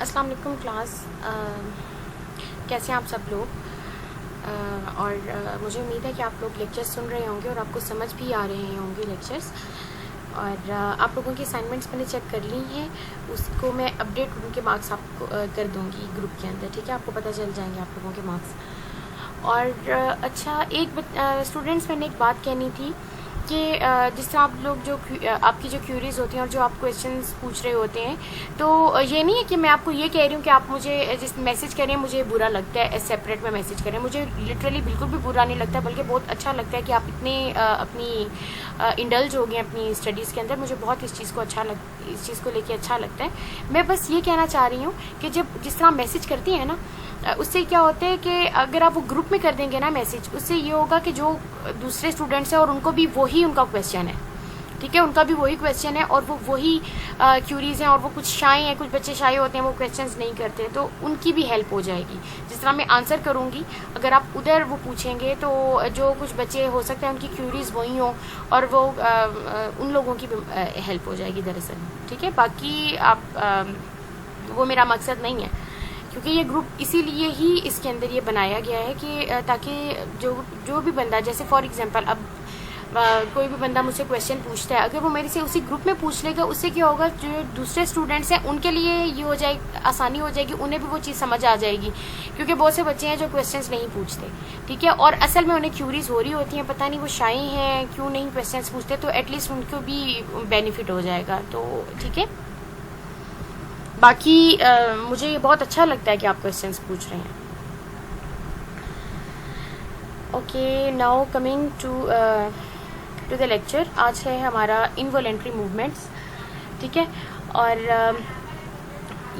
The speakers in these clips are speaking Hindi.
अस्सलाम वालेकुम क्लास। कैसे हैं आप सब लोग? मुझे उम्मीद है कि आप लोग लेक्चर्स सुन रहे होंगे और आपको समझ भी आ रहे होंगे लेक्चर्स। और आप लोगों की असाइनमेंट्स मैंने चेक कर ली हैं, उसको मैं अपडेट उनके मार्क्स आपको कर दूंगी ग्रुप के अंदर, ठीक है? आपको पता चल जाएंगे आप लोगों के मार्क्स। और अच्छा, एक स्टूडेंट्स मैंने एक बात कहनी थी कि जिस तरह आप लोग जो आपकी जो क्यूरीज होती हैं और जो आप क्वेश्चंस पूछ रहे होते हैं, तो ये नहीं है कि मैं आपको ये कह रही हूँ कि आप मुझे जिस मैसेज करें मुझे बुरा लगता है, सेपरेट में मैसेज करें, मुझे लिटरली बिल्कुल भी बुरा नहीं लगता, बल्कि बहुत अच्छा लगता है कि आप इतने अपनी इंडल्ज हो गए अपनी स्टडीज़ के अंदर। मुझे बहुत इस चीज़ को लेके अच्छा लगता है। मैं बस ये कहना चाह रही हूँ कि जब जिस तरह मैसेज करती हैं ना, उससे क्या होता है कि अगर आप वो ग्रुप में कर देंगे ना मैसेज, उससे ये होगा कि जो दूसरे स्टूडेंट्स हैं और उनको भी वही उनका क्वेश्चन है, ठीक है? उनका भी वही क्वेश्चन है और वो वही क्यूरीज हैं, और वो कुछ शाय हैं, कुछ बच्चे शाय होते हैं, वो क्वेश्चंस नहीं करते, तो उनकी भी हेल्प हो जाएगी। जिस तरह मैं आंसर करूँगी, अगर आप उधर वो पूछेंगे तो जो कुछ बच्चे हो सकते हैं उनकी क्यूरीज वही हो और वो उन लोगों की भी हेल्प हो जाएगी दरअसल, ठीक है? बाकी आप वो मेरा मकसद नहीं है, क्योंकि ये ग्रुप इसीलिए ही इसके अंदर ये बनाया गया है कि ताकि जो भी बंदा, जैसे फॉर एग्जांपल अब कोई भी बंदा मुझसे क्वेश्चन पूछता है, अगर वो मेरे से उसी ग्रुप में पूछ लेगा, उससे क्या होगा, जो दूसरे स्टूडेंट्स हैं उनके लिए ये हो जाएगी, आसानी हो जाएगी, उन्हें भी वो चीज़ समझ आ जाएगी। क्योंकि बहुत से बच्चे हैं जो क्वेश्चंस नहीं पूछते, ठीक है? और असल में उन्हें क्यूरीज हो रही होती हैं, पता नहीं वो शाय हैं क्यों नहीं क्वेश्चंस पूछते, तो एटलीस्ट उनको भी बेनिफिट हो जाएगा, तो ठीक है? बाकी मुझे बहुत अच्छा लगता है कि आप क्वेश्चंस पूछ रहे हैं। Okay, now coming to the lecture. आज है हमारा इनवॉलेंट्री मूवमेंट्स, ठीक है? और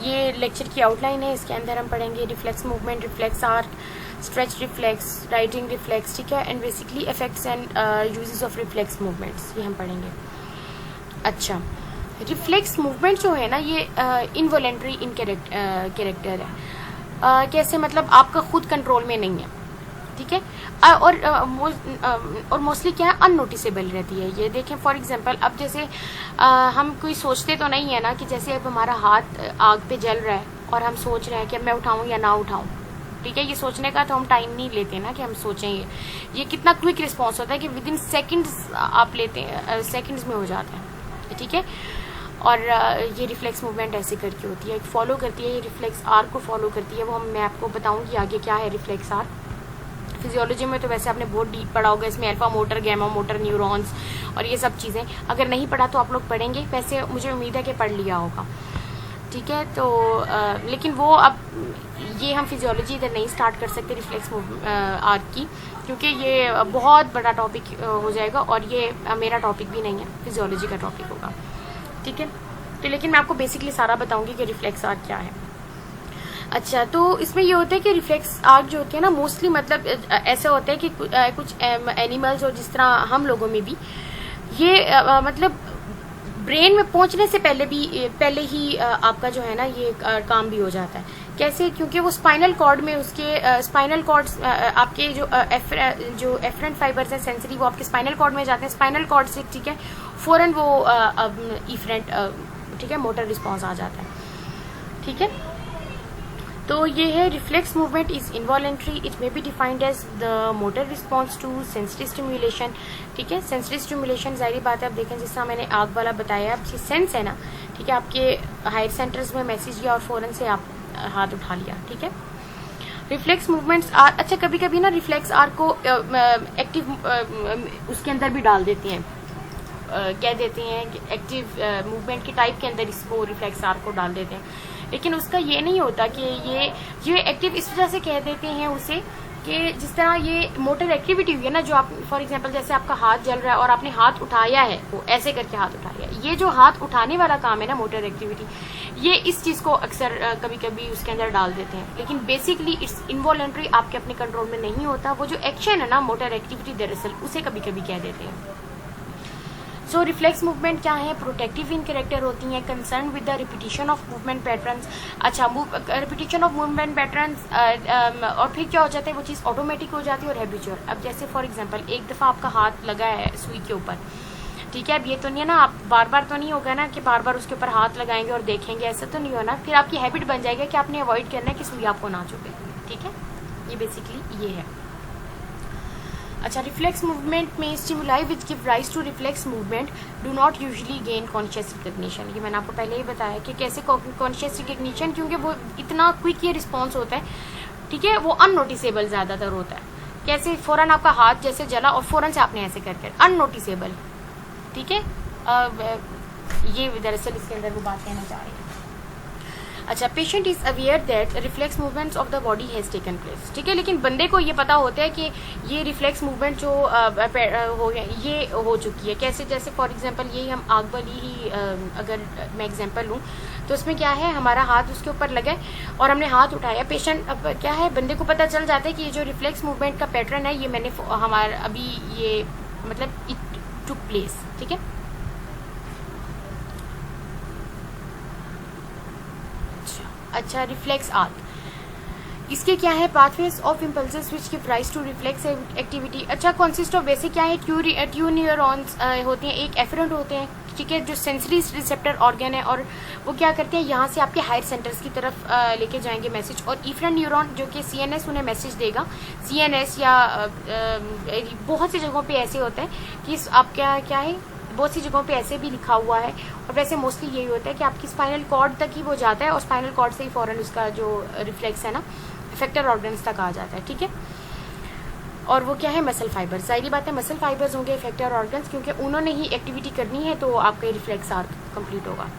ये लेक्चर की आउटलाइन है। इसके अंदर हम पढ़ेंगे reflex movement, reflex arc, stretch reflex, writing reflex, ठीक है? And basically effects and uses of reflex movements, ये हम पढ़ेंगे। अच्छा, रिफ्लेक्स मूवमेंट जो है ना, ये इनवॉलेंट्री इन कैरेक्टर है। कैसे? मतलब आपका खुद कंट्रोल में नहीं है, ठीक है? और मोस्टली क्या है, अननोटिसेबल रहती है ये। देखें फॉर एग्जांपल, अब जैसे हम कोई सोचते तो नहीं है ना कि जैसे अब हमारा हाथ आग पे जल रहा है और हम सोच रहे हैं कि मैं उठाऊं या ना उठाऊं, ठीक है? ये सोचने का तो हम टाइम नहीं लेते ना कि हम सोचें। ये कितना क्विक रिस्पॉन्स होता है कि विद इन सेकेंड्स आप लेते हैं, सेकेंड्स में हो जाता है, ठीक है? और ये रिफ्लेक्स मूवमेंट ऐसे करके होती है, फॉलो करती है, ये रिफ्लेक्स आर्क को फॉलो करती है। वो मैं आपको बताऊंगी आगे क्या है रिफ्लेक्स आर्क। फिजियोलॉजी में तो वैसे आपने बहुत डीप पढ़ा होगा, इसमें alpha motor, gamma motor neurons और ये सब चीज़ें। अगर नहीं पढ़ा तो आप लोग पढ़ेंगे, वैसे मुझे उम्मीद है कि पढ़ लिया होगा, ठीक है? तो लेकिन वो अब ये हम फिजियोलॉजी इधर नहीं स्टार्ट कर सकते रिफ्लेक्स आर्क की, क्योंकि ये बहुत बड़ा टॉपिक हो जाएगा और ये मेरा टॉपिक भी नहीं है, फिजियोलॉजी का टॉपिक होगा, ठीक है? तो लेकिन मैं आपको बेसिकली सारा बताऊंगी कि रिफ्लेक्स आर्क क्या है। अच्छा, तो इसमें ये होता है कि रिफ्लेक्स आर्क जो होती है ना, मोस्टली मतलब ऐसा होता है कि कुछ एनिमल्स और जिस तरह हम लोगों में भी ये मतलब ब्रेन में पहुंचने से पहले ही आपका जो है ना ये काम भी हो जाता है। कैसे? क्योंकि वो स्पाइनल कॉर्ड में उसके स्पाइनल कॉर्ड आपके जो एफरेंट फाइबर्स हैं सेंसरी, वो आपके स्पाइनल कॉर्ड में जाते हैं। स्पाइनल कॉर्ड से, ठीक है, फौरन वो इफरेंट, ठीक है, मोटर रिस्पॉन्स आ जाता है, ठीक है? तो ये है reflex movement is involuntary. It may be defined as the motor response to sensory stimulation, ठीक है? सेंसरी स्टिमुलेशन जाहिर बात है, आप देखें जिस तरह मैंने आग वाला बताया, आपकी सेंस है ना, ठीक है? आपके हायर सेंटर्स में मैसेज गया और फौरन से आप हाथ उठा लिया, ठीक है? रिफ्लेक्स मूवमेंट्स आर, अच्छा, कभी कभी ना रिफ्लेक्स आर को एक्टिव उसके अंदर भी डाल देते हैं, कह देते हैं कि एक्टिव मूवमेंट के टाइप के अंदर इसको रिफ्लेक्स आर्क को डाल देते हैं, लेकिन उसका ये नहीं होता कि ये एक्टिव इस वजह से कह देते हैं उसे कि जिस तरह ये मोटर एक्टिविटी हुई है ना, जो आप फॉर एग्जांपल जैसे आपका हाथ जल रहा है और आपने हाथ उठाया है, वो ऐसे करके हाथ उठाया है, ये जो हाथ उठाने वाला काम है ना, मोटर एक्टिविटी, ये इस चीज को अक्सर कभी कभी उसके अंदर डाल देते हैं, लेकिन बेसिकली इट्स इनवॉलेंट्री, आपके अपने कंट्रोल में नहीं होता। वो जो एक्शन है ना, मोटर एक्टिविटी, दरअसल उसे कभी कभी कह देते हैं। सो रिफ्लेक्स मूवमेंट क्या है? प्रोटेक्टिव इन कैरेक्टर होती हैं, concern with the repetition of movement patterns. अच्छा, रिपीटिशन ऑफ मूवमेंट पैटर्न्स, और फिर क्या हो जाता है, वो चीज़ ऑटोमेटिक हो जाती है और हैबिचुअल। अब जैसे फॉर एग्जांपल एक दफ़ा आपका हाथ लगा है सुई के ऊपर, ठीक है। अब ये तो नहीं है ना, आप बार बार तो नहीं होगा ना कि बार बार उसके ऊपर हाथ लगाएंगे और देखेंगे, ऐसा तो नहीं होना। फिर आपकी हैबिट बन जाएगा कि आपने अवॉइड करना है कि सुई आपको ना चुभे। ठीक है, ये बेसिकली ये है। अच्छा, रिफ्लेक्स मूवमेंट में stimuli which give rise to reflex movement do not usually gain conscious recognition. ये मैंने आपको पहले ही बताया कि कैसे कॉन्शियस रिकग्निशन, क्योंकि वो इतना क्विक ये रिस्पॉन्स होता है, ठीक है, वो अननोटिसेबल ज़्यादातर होता है। कैसे, फ़ौरन आपका हाथ जैसे जला और फ़ौरन से आपने ऐसे करके, अननोटिसेबल। ठीक है, ये दरअसल इसके अंदर वो बात कहना चाह रही है। अच्छा, patient is aware that reflex movements of the body has taken place. ठीक है, लेकिन बंदे को ये पता होता है कि ये रिफ्लेक्स मूवमेंट जो हो ये हो चुकी है। कैसे, जैसे फॉर एग्जांपल यही हम आग वाली ही अगर मैं एग्जांपल लूँ तो उसमें क्या है, हमारा हाथ उसके ऊपर लगा और हमने हाथ उठाया, पेशेंट अब क्या है, बंदे को पता चल जाता है कि ये जो रिफ्लेक्स मूवमेंट का पैटर्न है ये मैंने हमारा अभी ये मतलब इट टुक प्लेस। ठीक है, अच्छा, रिफ्लेक्स आर्क, इसके क्या है, pathways of impulses which give rise to reflex activity. अच्छा, कंसिस्ट ऑफ बेसिक क्या है, ट्यू न्यूरॉन्स होते हैं, एक एफरेंट होते हैं, ठीक है, जो सेंसरी रिसेप्टर ऑर्गन है, और वो क्या करते हैं, यहाँ से आपके हायर सेंटर्स की तरफ लेके जाएंगे मैसेज, और इफरेंट न्यूरॉन जो कि सीएनएस उन्हें मैसेज देगा। सीएनएस या बहुत सी जगहों पे ऐसे होता है कि आप क्या है, बहुत सी जगहों पे ऐसे भी लिखा हुआ है, और वैसे मोस्टली यही होता है कि आपकी स्पाइनल कॉर्ड तक ही वो जाता है, और स्पाइनल कॉर्ड से ही फौरन उसका जो रिफ्लेक्स है ना इफेक्टर ऑर्गन्स तक आ जाता है। ठीक है, और वो क्या है, मसल फाइबर्स। जाहिर बात है मसल फाइबर्स होंगे इफेक्टर ऑर्गन्स, क्योंकि उन्होंने ही एक्टिविटी करनी है, तो आपका रिफ्लेक्स आर्क कंप्लीट होगा।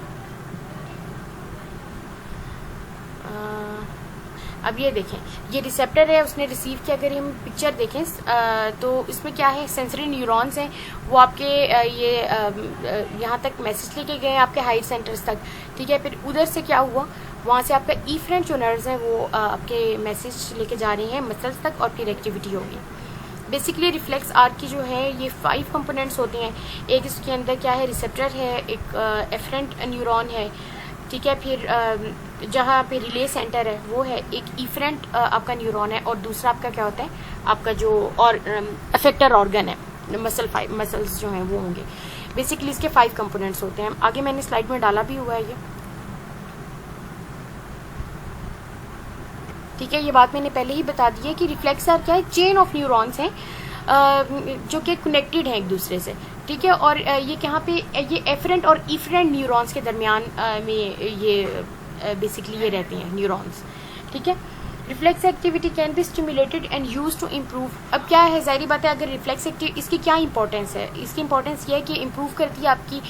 अब ये देखें, ये रिसेप्टर है, उसने रिसीव किया। अगर हम पिक्चर देखें तो इसमें क्या है, सेंसरी न्यूरॉन्स हैं, वो आपके ये यहाँ तक मैसेज लेके गए आपके हाइट सेंटर्स तक। ठीक है, फिर उधर से क्या हुआ, वहाँ से आपका इफरेंट जो नर्व्स हैं वो आपके मैसेज लेके जा रही हैं मसल्स तक, और फिर एक्टिविटी होगी। बेसिकली रिफ्लेक्स आर्क की जो है ये 5 कंपोनेंट्स होती हैं। एक इसके अंदर क्या है, रिसेप्टर है, एक एफरेंट न्यूरॉन है, ठीक है, फिर जहाँ पे रिले सेंटर है वो है, एक इफरेंट आपका न्यूरॉन है, और दूसरा आपका क्या होता है, आपका जो और अफेक्टर ऑर्गन है, मसल्स जो हैं वो होंगे। बेसिकली इसके 5 कंपोनेंट्स होते हैं। आगे मैंने स्लाइड में डाला भी हुआ है ये, ठीक है, ये बात मैंने पहले ही बता दी है कि रिफ्लेक्स आर्क क्या है, चेन ऑफ न्यूरॉन्स हैं जो कि कनेक्टेड हैं एक दूसरे से। ठीक है, और ये कहाँ पे, ये एफरेंट और इफरेंट न्यूरॉन्स के दरमियान में ये बेसिकली ये रहते हैं न्यूरॉन्स। ठीक है, reflex activity can be stimulated and use to improve. अब क्या है, जाहिर बात है, अगर रिफ्लेक्स एक्टिविटी, इसकी क्या इंपॉर्टेंस है, इसकी इंपॉर्टेंस ये है कि इम्प्रूव करती है आपकी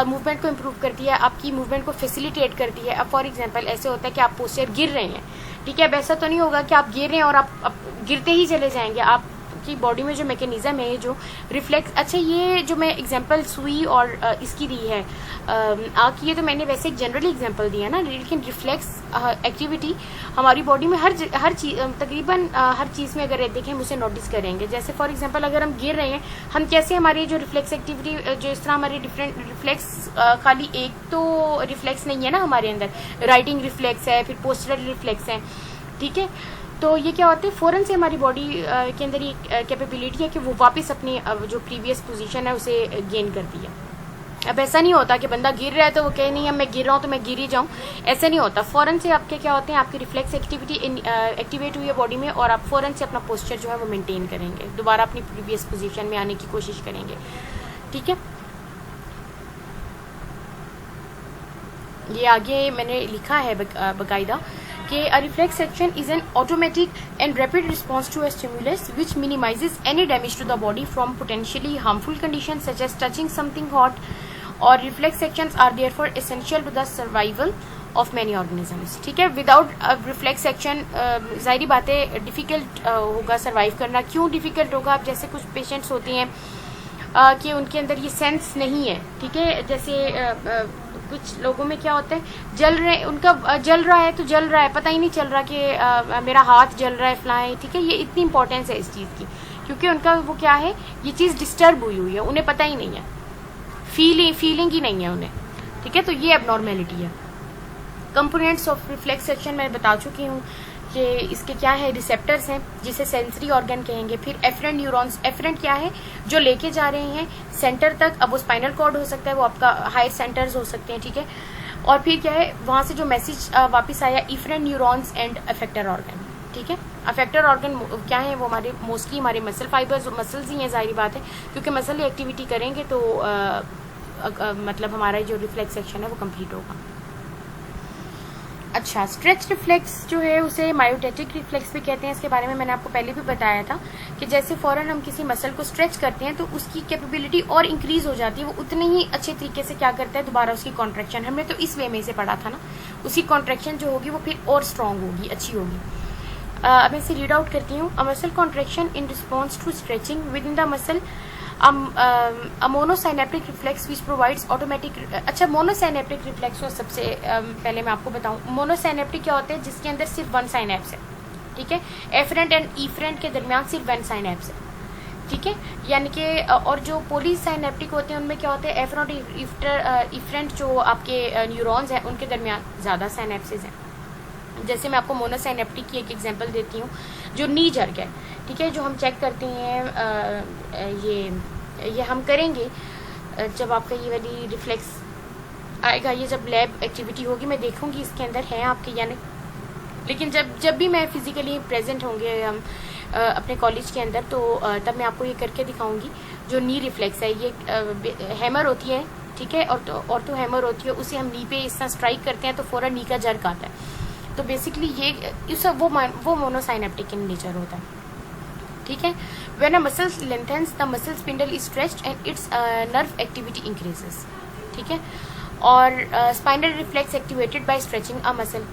मूवमेंट को, इम्प्रूव करती है आपकी मूवमेंट को, फैसिलिटेट करती है। अब फॉर एग्जांपल ऐसे होता है कि आप पोस्चर गिर रहे हैं, ठीक है, अब ऐसा तो नहीं होगा कि आप गिर रहे हैं और आप गिरते ही चले जाएंगे। आप की बॉडी में जो मैकेनिज्म है, जो रिफ्लेक्स, अच्छा ये जो मैं एग्जांपल सुई और इसकी दी है आँख, ये तो मैंने वैसे एक जनरली एग्जांपल दिया ना, लेकिन रिफ्लेक्स एक्टिविटी हमारी बॉडी में हर चीज, तकरीबन हर चीज़ में अगर देखें हम उसे नोटिस करेंगे। जैसे फॉर एग्जांपल अगर हम गिर रहे हैं, हम कैसे हमारी जो रिफ्लेक्स एक्टिविटी, जो इस तरह हमारी डिफरेंट रिफ्लेक्स, खाली एक तो रिफ्लेक्स नहीं है ना हमारे अंदर, राइटिंग रिफ्लेक्स है, फिर पोस्चरल रिफ्लेक्स है। ठीक है, तो ये क्या होता है, फ़ौरन से हमारी बॉडी के अंदर ये कैपेबिलिटी है कि वो वापस अपनी जो प्रीवियस पोजीशन है उसे गेन करती है। अब ऐसा नहीं होता कि बंदा गिर रहा है तो वो कहे नहीं अब मैं गिर रहा हूँ तो मैं गिर ही जाऊँ, ऐसा नहीं होता। फ़ौरन से आपके क्या होते हैं, आपकी रिफ्लेक्स एक्टिविटी एक्टिवेट हुई है बॉडी में, और आप फ़ौरन से अपना पोस्चर जो है वो मेंटेन करेंगे, दोबारा अपनी प्रीवियस पोजीशन में आने की कोशिश करेंगे। ठीक है, ये आगे मैंने लिखा है बाकायदा कि a reflex action is an automatic and rapid response to a stimulus which minimizes any damage to the body from potentially harmful conditions such as touching something hot, or reflex actions are therefore essential to the survival of many organisms। ठीक है, विदाउट रिफ्लेक्स एक्शन जाहिर बात है डिफ़िकल्ट होगा सर्वाइव करना। क्यों डिफ़िकल्ट होगा, अब जैसे कुछ पेशेंट्स होती हैं कि उनके अंदर ये सेंस नहीं है। ठीक है, जैसे कुछ लोगों में क्या होता है, जल रहे, उनका जल रहा है तो जल रहा है, पता ही नहीं चल रहा कि मेरा हाथ जल रहा है, फलाएं। ठीक है, ये इतनी इंपॉर्टेंस है इस चीज़ की, क्योंकि उनका वो क्या है, ये चीज़ डिस्टर्ब हुई है, उन्हें पता ही नहीं है, फीलिंग ही नहीं है उन्हें। ठीक है, तो ये एबनॉर्मेलिटी है। कंपोनेंट्स ऑफ रिफ्लेक्स एक्शन मैं बता चुकी हूँ ये इसके क्या है, रिसेप्टर्स हैं जिसे सेंसरी ऑर्गन कहेंगे। फिर एफरेंट न्यूरॉन्स, एफरेंट क्या है, जो लेके जा रहे हैं सेंटर तक। अब वो स्पाइनल कॉर्ड हो सकता है, वो आपका हायर सेंटर्स हो सकते हैं, ठीक है। और फिर क्या है, वहां से जो मैसेज वापस आया, efferent neurons and effector organ, ठीक है। अफेक्टर ऑर्गन क्या है, वो हमारे मोस्टली हमारे मसल फाइबर्स, मसल्स ही हैं, जाहिर बात है, क्योंकि मसल एक्टिविटी करेंगे तो मतलब हमारा जो रिफ्लेक्स सेक्शन है वो कंप्लीट होगा। अच्छा, स्ट्रेच रिफ्लेक्स जो है उसे मायोटेटिक रिफ्लेक्स भी कहते हैं। इसके बारे में मैंने आपको पहले भी बताया था कि जैसे फौरन हम किसी मसल को स्ट्रेच करते हैं तो उसकी कैपेबिलिटी और इंक्रीज हो जाती है, वो उतने ही अच्छे तरीके से क्या करता है, दोबारा उसकी कॉन्ट्रैक्शन, हमने तो इस वे में से पढ़ा था ना, उसकी कॉन्ट्रैक्शन जो होगी वो फिर और स्ट्रॉन्ग होगी, अच्छी होगी। अब मैं इसे रीड आउट करती हूँ। A muscle contraction in response to stretching within the muscle, a monosynaptic reflex which provides automatic। अच्छा, मोनोसाइनेप्टिक रिफ्लेक्स को सबसे पहले मैं आपको बताऊं, मोनोसाइनेप्टिक क्या होते हैं, जिसके अंदर सिर्फ वन साइनेप्स है, ठीक है। एफरेंट एंड इफरेंट के दरमियान सिर्फ वन साइनेप्स है, ठीक है। यानी कि और जो पॉलीसाइनेप्टिक होते हैं उनमें क्या होते हैं, एफरेंट और इफरेंट जो आपके न्यूरॉन्स हैं उनके दरमियान ज़्यादा साइनेप्सेस हैं। जैसे मैं आपको मोनोसाइनेप्टिक की एक एग्जांपल देती हूँ, जो नी जर्क है, ठीक है, जो हम चेक करते हैं, ये हम करेंगे जब आपका ये वाली रिफ्लेक्स आएगा, ये जब लैब एक्टिविटी होगी मैं देखूंगी इसके अंदर है आपके या नहीं। लेकिन जब भी मैं फिजिकली प्रेजेंट होंगे हम अपने कॉलेज के अंदर, तो तब मैं आपको ये करके दिखाऊंगी। जो नी रिफ्लेक्स है, ये हैमर होती है, ठीक है, और तो हैमर होती है, उसे हम नी पे इस तरह स्ट्राइक करते हैं तो फौरन नी का जर्क आता है। तो बेसिकली ये वो मोनोसाइनेप्टिक इन नेचर होता है, ठीक है। When a muscle lengthens the muscle spindle is stretched and its nerve activity increases, ठीक है। और spinal reflex activated by stretching a muscle.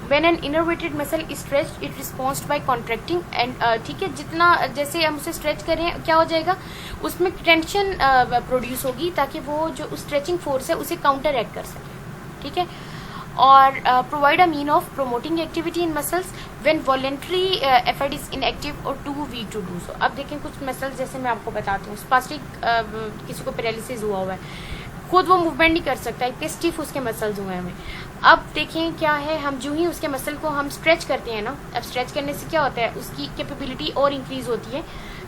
When an innervated muscle is stretched it responds by contracting and, ठीक है, जितना जैसे हम उसे स्ट्रेच करें क्या हो जाएगा, उसमें टेंशन प्रोड्यूस होगी ताकि वो जो स्ट्रेचिंग फोर्स है उसे काउंटर एक्ट कर सके, ठीक है। और provide a mean of promoting activity in muscles when voluntary effort is inactive और too weak to do so. अब देखें कुछ मसल्स, जैसे मैं आपको बताती हूँ, स्पास्टिक किसी को पैरालिसिस हुआ हुआ है, खुद वो मूवमेंट नहीं कर सकता, इतने स्टिफ उसके मसल्स हुए हैं। अब देखें क्या है, हम जो ही उसके मसल को हम स्ट्रेच करते हैं ना, अब स्ट्रेच करने से क्या होता है, उसकी कैपेबिलिटी और इंक्रीज होती है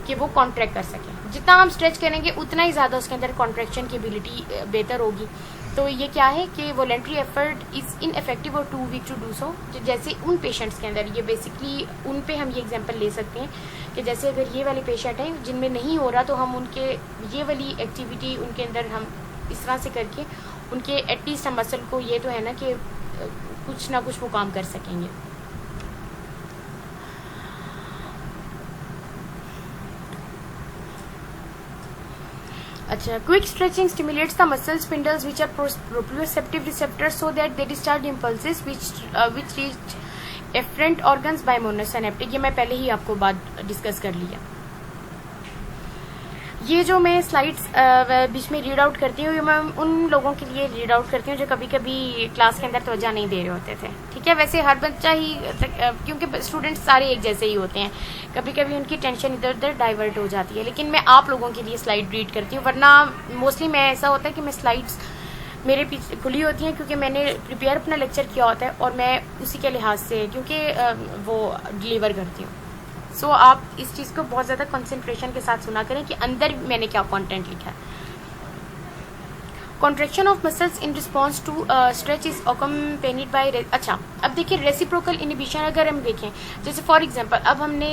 कि वो कॉन्ट्रैक्ट कर सके। जितना हम स्ट्रेच करेंगे उतना ही ज़्यादा उसके अंदर कॉन्ट्रैक्शन की एबिलिटी बेहतर होगी। तो ये क्या है कि वॉलेंट्री एफर्ट इज इनएफेक्टिव और too weak to do so. जैसे उन पेशेंट्स के अंदर, ये बेसिकली उन पे हम ये एग्जांपल ले सकते हैं कि जैसे अगर ये वाले पेशेंट हैं जिनमें नहीं हो रहा, तो हम उनके ये वाली एक्टिविटी उनके अंदर हम इस तरह से करके उनके एटलीस्ट हम मसल को, ये तो है ना कि कुछ ना कुछ वो काम कर सकेंगे। अच्छा, quick stretching stimulates the muscle spindles which are proprioceptive receptors so that they discharge impulses which reach efferent organs by monosynaptic। ये मैं पहले ही आपको बात डिस्कस कर लिया। ये जो मैं स्लाइड्स बीच में रीड आउट करती हूँ, ये मैं उन लोगों के लिए रीड आउट करती हूँ जो कभी कभी क्लास के अंदर तवज्जो नहीं दे रहे होते थे, ठीक है। वैसे हर बच्चा ही, क्योंकि स्टूडेंट्स सारे एक जैसे ही होते हैं, कभी कभी उनकी टेंशन इधर उधर डाइवर्ट हो जाती है, लेकिन मैं आप लोगों के लिए स्लाइड रीड करती हूँ। वरना मोस्टली मैं ऐसा होता है कि मैं स्लाइड्स मेरे पीछे खुली होती हैं, क्योंकि मैंने प्रिपेयर अपना लेक्चर किया होता है और मैं उसी के लिहाज से क्योंकि वो डिलीवर करती हूँ। सो आप इस चीज़ को बहुत ज़्यादा कंसंट्रेशन के साथ सुना करें कि अंदर मैंने क्या कंटेंट लिखा है। Contraction of muscles in response to stretch is accompanied by. अच्छा, अब देखिए रेसिप्रोकल इनिबिशन अगर हम देखें, जैसे फॉर एग्जांपल अब हमने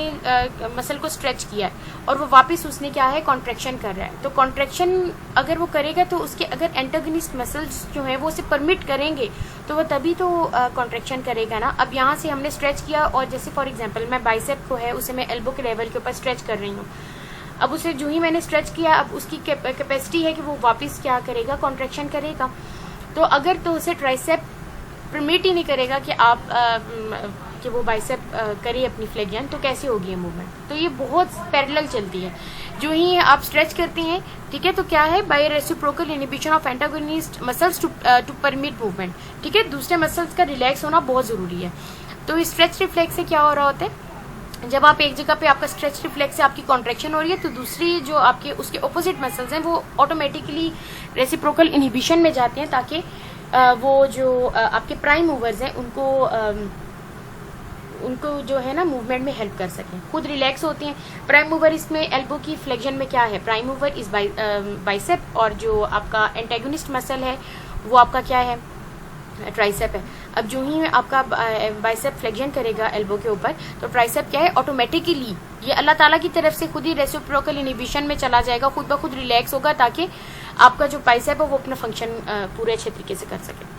मसल को स्ट्रेच किया है और वो वापस उसने क्या है, कॉन्ट्रैक्शन कर रहा है, तो कॉन्ट्रैक्शन अगर वो करेगा तो उसके अगर एंटागनिस्ट मसल्स जो है वो उसे परमिट करेंगे तो वो तभी तो कॉन्ट्रैक्शन करेगा ना। अब यहाँ से हमने स्ट्रेच किया और जैसे फॉर एग्जाम्पल मैं बाइसेप को है उसे मैं एल्बो के लेवल के ऊपर स्ट्रेच कर रही हूँ, अब उसे जो ही मैंने स्ट्रेच किया, अब उसकी कैपेसिटी है कि वो वापस क्या करेगा, कॉन्ट्रैक्शन करेगा। तो अगर तो उसे ट्राइसेप परमिट ही नहीं करेगा कि आप कि वो बाइसेप करे अपनी फ्लेगियन, तो कैसे होगी ये मूवमेंट। तो ये बहुत पैरेलल चलती है। जो ही आप स्ट्रेच करते हैं, ठीक है, तो क्या है, by reciprocal inhibition of antagonist muscles to permit movement, ठीक है। दूसरे मसल्स का रिलैक्स होना बहुत जरूरी है। तो इस स्ट्रेच रिफ्लेक्स से क्या हो रहा होता है, जब आप एक जगह पे आपका स्ट्रेच रिफ्लेक्स से आपकी कॉन्ट्रैक्शन हो रही है, तो दूसरी जो आपके उसके ऑपोजिट मसल्स हैं वो ऑटोमेटिकली रेसिप्रोकल इनहिबिशन में जाते हैं, ताकि वो जो आपके प्राइम मूवर्स हैं उनको जो है ना मूवमेंट में हेल्प कर सकें, खुद रिलैक्स होते हैं। प्राइम मूवर इसमें एल्बो की फ्लेक्शन में क्या है, प्राइम मूवर इज बाइसेप, और जो आपका एंटेगोनिस्ट मसल है वो आपका क्या है, ट्राइसेप है। अब जो ही आपका बाइसेप फ्लेक्शन करेगा एल्बो के ऊपर, तो ट्राइसेप क्या है, ऑटोमेटिकली ये अल्लाह ताला की तरफ से खुद ही रेसिप्रोकल इनहिबिशन में चला जाएगा, खुद ब खुद रिलैक्स होगा, ताकि आपका जो बाइसेप है वो अपना फंक्शन पूरे अच्छे तरीके से कर सके।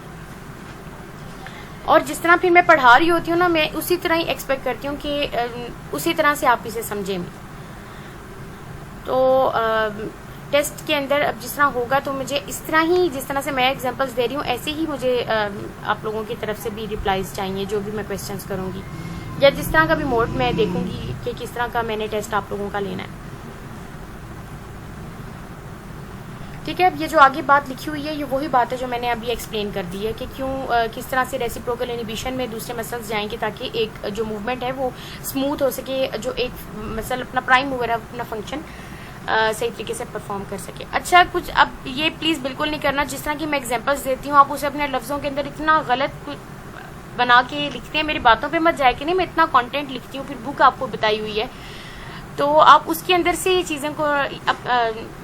और जिस तरह फिर मैं पढ़ा रही होती हूँ ना, मैं उसी तरह ही एक्सपेक्ट करती हूँ कि उसी तरह से आप इसे समझें। तो टेस्ट के अंदर अब जिस तरह होगा, तो मुझे इस तरह ही, जिस तरह से मैं एग्जांपल्स दे रही हूँ, ऐसे ही मुझे आप लोगों की तरफ से भी रिप्लाईज चाहिए, जो भी मैं क्वेश्चंस करूँगी, या जिस तरह का भी मोड मैं देखूंगी कि किस तरह का मैंने टेस्ट आप लोगों का लेना है। ठीक है, अब ये जो आगे बात लिखी हुई है, ये वही बात है जो मैंने अभी एक्सप्लेन कर दी है कि क्यों किस तरह से रेसिप्रोकल इनहिबिशन में दूसरे मसल्स जाएंगे, ताकि एक जो मूवमेंट है वो स्मूथ हो सके, जो एक मसल अपना प्राइम मूवर है अपना फंक्शन सही तरीके से परफॉर्म कर सके। अच्छा, कुछ अब ये प्लीज़ बिल्कुल नहीं करना, जिस तरह की मैं एग्जांपल्स देती हूँ आप उसे अपने लफ्ज़ों के अंदर इतना गलत बना के लिखते हैं, मेरी बातों पे मत जाए कि नहीं, मैं इतना कंटेंट लिखती हूँ, फिर बुक आपको बताई हुई है, तो आप उसके अंदर से ये चीज़ों को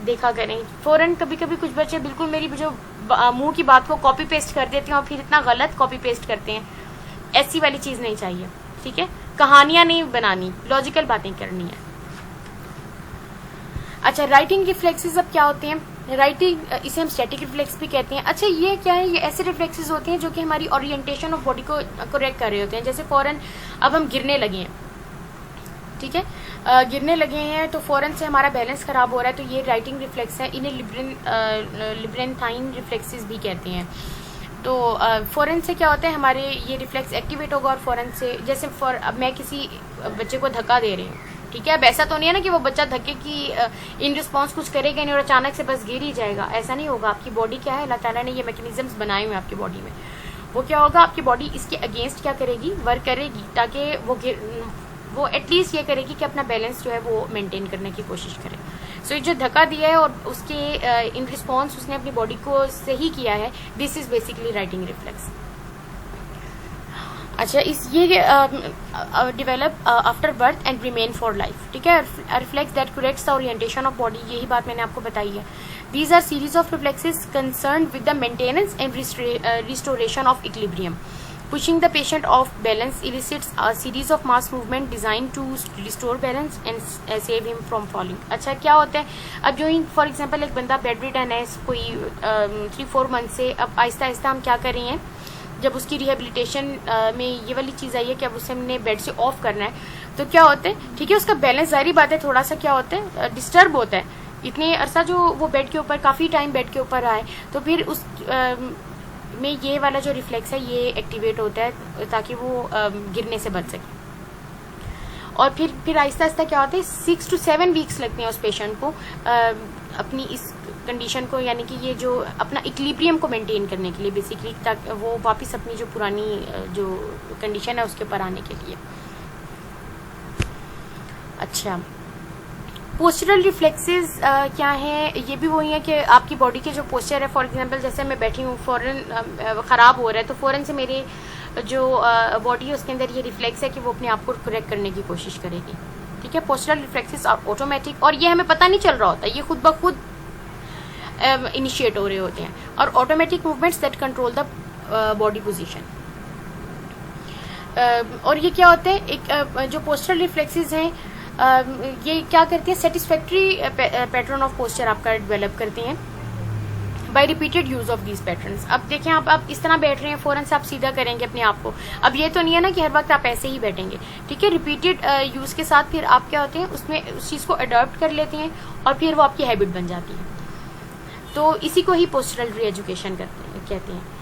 देखा करें। फ़ौरन कभी कभी कुछ बच्चे बिल्कुल मेरी जो मुंह की बात को कॉपी पेस्ट कर देते हैं और फिर इतना गलत कॉपी पेस्ट करते हैं, ऐसी वाली चीज़ नहीं चाहिए। ठीक है, कहानियाँ नहीं बनानी, लॉजिकल बातें करनी है। अच्छा, राइटिंग रिफ्लेक्सेस अब क्या होते हैं, राइटिंग इसे हम स्टैटिक रिफ्लेक्स भी कहते हैं। अच्छा, ये क्या है, ये ऐसे रिफ्लेक्सेस होते हैं जो कि हमारी ओरिएंटेशन ऑफ बॉडी को करेक्ट कर रहे होते हैं। जैसे फ़ौरन अब हम गिरने लगे हैं, ठीक है, गिरने लगे हैं तो फ़ौरन से हमारा बैलेंस खराब हो रहा है, तो ये राइटिंग रिफ्लेक्स है, इन्हें लिब्रेंथाइन रिफ्लेक्सेस भी कहते हैं। तो फ़ौरन से क्या होता है, हमारे ये रिफ्लेक्स एक्टिवेट होगा और फ़ौरन से, जैसे अब मैं किसी बच्चे को धक्का दे रही हूँ, ठीक है, अब ऐसा तो नहीं है ना कि वो बच्चा धक्के की इन रिस्पॉन्स कुछ करेगा नहीं और अचानक से बस गिर ही जाएगा, ऐसा नहीं होगा। आपकी बॉडी क्या है, अल्लाह ताला ने ये मैकेनिज्म्स बनाए हुए हैं आपकी बॉडी में, वो क्या होगा, आपकी बॉडी इसके अगेंस्ट क्या करेगी, वर्क करेगी, ताकि वो एटलीस्ट ये करेगी कि अपना बैलेंस जो है वो मेंटेन करने की कोशिश करे। सो जो धक्का दिया है और उसके इन रिस्पॉन्स उसने अपनी बॉडी को सही किया है, this is basically writing reflex. अच्छा, ये develop after birth and remain for life, ठीक है, reflex that corrects the orientation of body, यही बात मैंने आपको बताई है। These R series of reflexes concern with the maintenance and restoration of equilibrium. Pushing the patient off balance elicits a series of mass movement designed to restore balance and save him from falling. अच्छा, क्या होता है, अब जो फॉर एग्जांपल एक बंदा बेड रिडन है कोई 3-4 मंथ से, अब आहिस्ता आहिस्ता हम क्या कर रहे हैं, जब उसकी रिहेबिलिटेशन में ये वाली चीज़ आई है कि अब उसे हमने बेड से ऑफ करना है, तो क्या होता है, ठीक है, उसका बैलेंस जाहिर बात है थोड़ा सा क्या होता है, डिस्टर्ब होता है। इतने अरसा जो वो बेड के ऊपर, काफ़ी टाइम बेड के ऊपर आए, तो फिर उस में ये वाला जो रिफ्लेक्स है ये एक्टिवेट होता है ताकि वो गिरने से बच सके। और फिर आहिस्ता आहिस्ता क्या होता है, 6 to 7 वीक्स लगते हैं उस पेशेंट को अपनी इस कंडीशन को, यानी कि ये जो अपना इक्विलिब्रियम को मेंटेन करने के लिए बेसिकली, ताकि वो वापस अपनी जो पुरानी जो कंडीशन है उसके ऊपर आने के लिए। अच्छा, पोस्चरल रिफ्लेक्सेस क्या है, ये भी वही है कि आपकी बॉडी के जो पोस्चर है, फॉर एग्जांपल जैसे मैं बैठी हूँ, फ़ौरन ख़राब हो रहा है, तो फ़ौरन से मेरे जो बॉडी है उसके अंदर ये रिफ्लेक्स है कि वो अपने आप को करेक्ट करने की कोशिश करेगी। ठीक है, पोस्चरल रिफ्लेक्सेस आर ऑटोमेटिक, और ये हमें पता नहीं चल रहा होता, ये खुद ब खुद इनिशिएट हो रहे होते हैं, और automatic movements that control the body position. और ये क्या होता है, एक जो पोस्चरल रिफ्लेक्सेस हैं ये क्या करती है, सेटिस्फैक्ट्री पैटर्न ऑफ पोस्चर आपका डेवलप करती हैं by repeated use of these patterns. अब देखें, आप इस तरह बैठ रहे हैं, फौरन से आप सीधा करेंगे अपने आप को, अब ये तो नहीं है ना कि हर वक्त आप ऐसे ही बैठेंगे, ठीक है, रिपीटेड यूज के साथ फिर आप क्या होते हैं, उसमें उस चीज़ को अडॉप्ट कर लेते हैं और फिर वो आपकी हैबिट बन जाती है। तो इसी को ही पोस्चरल रीएजुकेशन कहते हैं।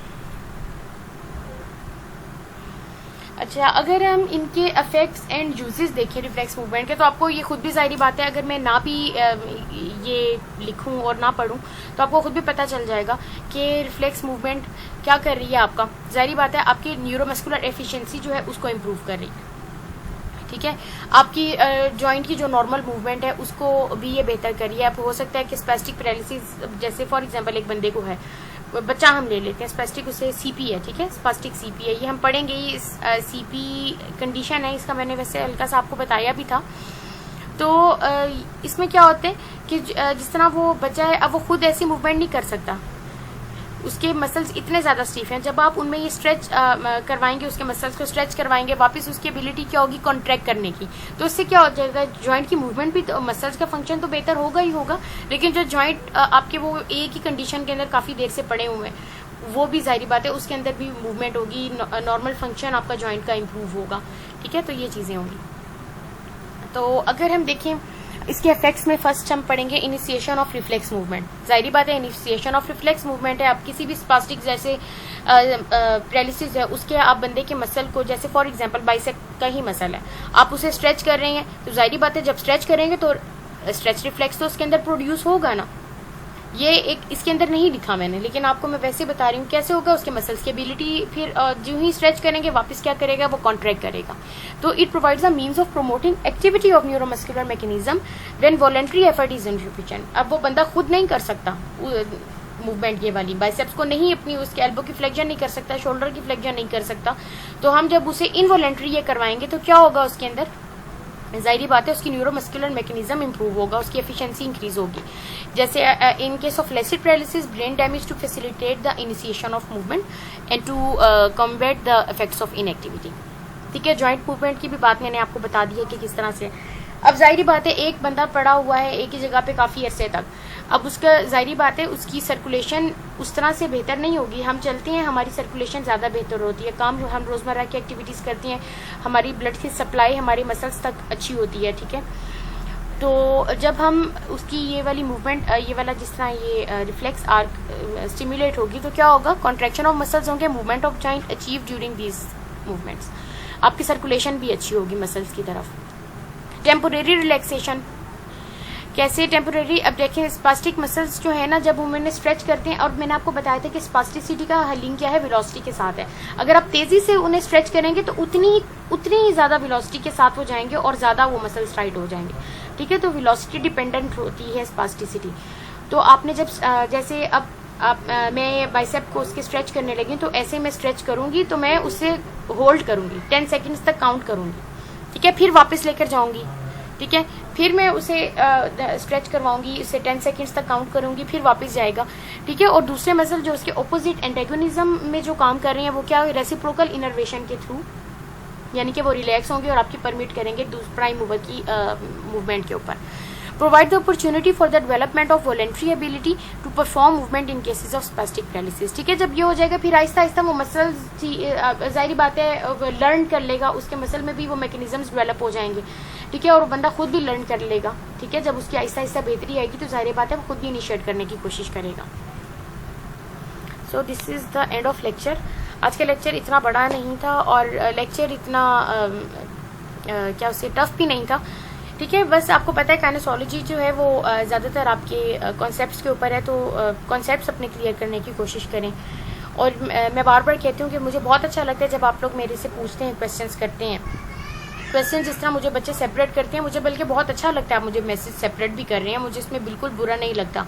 अच्छा, अगर हम इनके इफेक्ट्स एंड यूजेस देखें रिफ्लेक्स मूवमेंट के, तो आपको ये खुद भी जाहिर बात है, अगर मैं ना भी ये लिखूं और ना पढ़ूं तो आपको खुद भी पता चल जाएगा कि रिफ्लेक्स मूवमेंट क्या कर रही है। आपका जाहिर बात है आपकी न्यूरोमस्कुलर एफिशिएंसी जो है उसको इम्प्रूव कर रही है, ठीक है, आपकी जॉइंट की जो नॉर्मल मूवमेंट है उसको भी ये बेहतर कर रही है। अब हो सकता है कि स्पैस्टिक पैरालिसिस, जैसे फॉर एग्जांपल एक बंदे को है बच्चा हम ले लेते हैं, स्पास्टिक उसे सीपी है, ठीक है, स्पास्टिक सीपी है, ये हम पढ़ेंगे। ये सीपी कंडीशन है, इसका मैंने वैसे हल्का सा आपको बताया भी था। तो इसमें क्या होता है कि जिस तरह वो बच्चा है, अब वो खुद ऐसी मूवमेंट नहीं कर सकता, उसके मसल्स इतने ज़्यादा स्टीफ हैं। जब आप उनमें ये स्ट्रेच करवाएंगे, उसके मसल्स को स्ट्रेच करवाएंगे, वापस उसकी एबिलिटी क्या होगी कॉन्ट्रैक्ट करने की, तो इससे क्या हो जाएगा, जॉइंट की मूवमेंट भी, तो मसल्स का फंक्शन तो बेहतर होगा ही होगा, लेकिन जो जॉइंट आपके वो एक ही कंडीशन के अंदर काफ़ी देर से पड़े हुए हैं, वो भी जाहिर बात है उसके अंदर भी मूवमेंट होगी, नॉर्मल फंक्शन आपका जॉइंट का इम्प्रूव होगा, ठीक है। तो ये चीज़ें होंगी। तो अगर हम देखें इसके इफेक्ट्स में, फर्स्ट हम पढ़ेंगे इनिशिएशन ऑफ रिफ्लेक्स मूवमेंट। जाहिर बात है इनिशिएशन ऑफ रिफ्लेक्स मूवमेंट है, आप किसी भी स्पास्टिक जैसे पैरालिसिस है, उसके आप बंदे के मसल को, जैसे फॉर एग्जांपल बाइसेप का ही मसल है, आप उसे स्ट्रेच कर रहे हैं, तो जाहिर बात है जब स्ट्रेच करेंगे तो स्ट्रेच रिफ्लेक्स तो उसके अंदर प्रोड्यूस होगा ना। ये एक इसके अंदर नहीं लिखा मैंने, लेकिन आपको मैं वैसे बता रही हूँ कैसे होगा। उसके मसल्स की एबिलिटी फिर जो ही स्ट्रेच करेंगे वापस क्या करेगा, वो कॉन्ट्रैक्ट करेगा। तो it provides a means of promoting activity of neuromuscular mechanism when voluntary effort is insufficient. अब वो बंदा खुद नहीं कर सकता मूवमेंट, ये वाली बाइसेप्स को नहीं, अपनी उसके एल्बो की फ्लेक्शन नहीं कर सकता, शोल्डर की फ्लेक्शन नहीं कर सकता, तो हम जब उसे इनवॉलंटरी ये करवाएंगे तो क्या होगा, उसके अंदर जाहिर बात है उसकी न्यूरोमस्कुलर मैकेनिज्म इंप्रूव होगा, उसकी एफिशिएंसी इंक्रीज होगी। जैसे in case of flaccid paralysis, brain damage to facilitate the initiation of movement and to combat the effects of inactivity, ठीक है। जॉइंट मूवमेंट की भी बात मैंने आपको बता दी है कि किस तरह से। अब जाहिर बात है एक बंदा पड़ा हुआ है एक ही जगह पे काफी अरसे तक, अब उसका जाहिर बात है उसकी सर्कुलेशन उस तरह से बेहतर नहीं होगी। हम चलते हैं, हमारी सर्कुलेशन ज़्यादा बेहतर होती है, काम हम रोज़मर्रा की एक्टिविटीज़ करते हैं, हमारी ब्लड की सप्लाई हमारे मसल्स तक अच्छी होती है, ठीक है। तो जब हम उसकी ये वाली मूवमेंट, ये वाला जिस तरह ये रिफ्लेक्स आर्क स्टिमुलेट होगी, तो क्या होगा, कॉन्ट्रैक्शन ऑफ मसल्स होंगे, movement of joint achieve during these movements, आपकी सर्कुलेशन भी अच्छी होगी मसल्स की तरफ। टेम्पोरेरी रिलैक्सेशन कैसे टेम्पोरेरी, अब देखें स्पास्टिक मसल्स जो है ना, जब उन्हें स्ट्रेच करते हैं, और मैंने आपको बताया था कि स्पास्टिसिटी का लिंक क्या है, वेलोसिटी के साथ है। अगर आप तेजी से उन्हें स्ट्रेच करेंगे तो उतनी ही ज़्यादा वेलोसिटी के साथ वो जाएंगे और ज़्यादा वो मसल्स टाइट हो जाएंगे, ठीक है। तो वेलोसिटी डिपेंडेंट होती है स्पास्टिसिटी। तो आपने जब जैसे अब मैं बाइसेप को उसके स्ट्रेच करने लगी, तो ऐसे मैं स्ट्रेच करूंगी तो मैं उसे होल्ड करूंगी 10 सेकेंड्स तक काउंट करूंगी, ठीक है, फिर वापस लेकर जाऊंगी, ठीक है, फिर मैं उसे स्ट्रेच करवाऊंगी, उसे 10 सेकेंड्स तक काउंट करूंगी, फिर वापस जाएगा, ठीक है। और दूसरे मसल जो उसके ऑपोजिट एंटेगोनिज्म में जो काम कर रहे हैं, वो क्या, रेसिप्रोकल इनर्वेशन के थ्रू, यानी कि वो रिलैक्स होंगे और आपकी परमिट करेंगे प्राइम मूवर की मूवमेंट के ऊपर। Provide the opportunity for the development of voluntary ability to perform movement in cases of spastic paralysis, ठीक है। जब ये हो जाएगा फिर आहिस्ता आहिस्ता वो मसल जाहिर बात है लर्न कर लेगा, उसके मसल में भी वो मैकेनिज्म्स डेवलप हो जाएंगे, ठीक है, और वो बंदा खुद भी लर्न कर लेगा, ठीक है। जब उसकी आहिस्ता आहिस्ता बेहतरी आएगी तो जाहिर बात है वो खुद भी इनिशिएट करने की कोशिश करेगा। So this is the end of lecture. आज का लेक्चर इतना बड़ा नहीं था और लेक्चर इतना क्या उससे टफ भी नहीं था, ठीक है। बस आपको पता है काइनेसोलॉजी जो है वो ज़्यादातर आपके कॉन्सेप्ट्स के ऊपर है, तो कॉन्सेप्ट्स अपने क्लियर करने की कोशिश करें। और मैं बार बार कहती हूँ कि मुझे बहुत अच्छा लगता है जब आप लोग मेरे से पूछते हैं, क्वेश्चंस करते हैं, क्वेश्चन जिस तरह मुझे बच्चे सेपरेट करते हैं, मुझे बल्कि बहुत अच्छा लगता है। आप मुझे मैसेज सेपरेट भी कर रहे हैं, मुझे इसमें बिल्कुल बुरा नहीं लगता,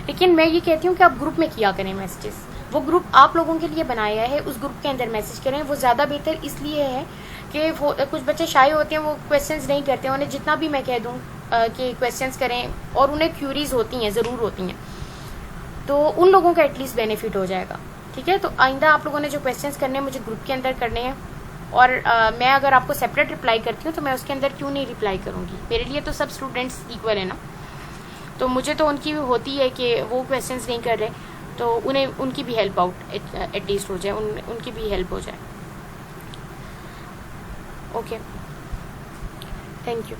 लेकिन मैं ये कहती हूँ कि आप ग्रुप में किया करें मैसेजेस। वो ग्रुप आप लोगों के लिए बनाया है, उस ग्रुप के अंदर मैसेज करें, वो ज़्यादा बेहतर इसलिए है कि कुछ बच्चे शाय होते हैं, वो क्वेश्चंस नहीं करते हैं। उन्हें जितना भी मैं कह दूँ कि क्वेश्चंस करें, और उन्हें क्यूरीज होती हैं, ज़रूर होती हैं, तो उन लोगों का एटलीस्ट बेनिफिट हो जाएगा, ठीक है। तो आइंदा आप लोगों ने जो क्वेश्चंस करने हैं मुझे ग्रुप के अंदर करने हैं, और मैं अगर आपको सेपरेट रिप्लाई करती हूँ तो मैं उसके अंदर क्यों नहीं रिप्लाई करूँगी, मेरे लिए तो सब स्टूडेंट्स इक्वल है ना। तो मुझे तो उनकी होती है कि वो क्वेश्चंस नहीं कर रहे, तो उन्हें उनकी भी हेल्प आउट एटलीस्ट हो जाए, उनकी भी हेल्प हो जाए। Okay, thank you.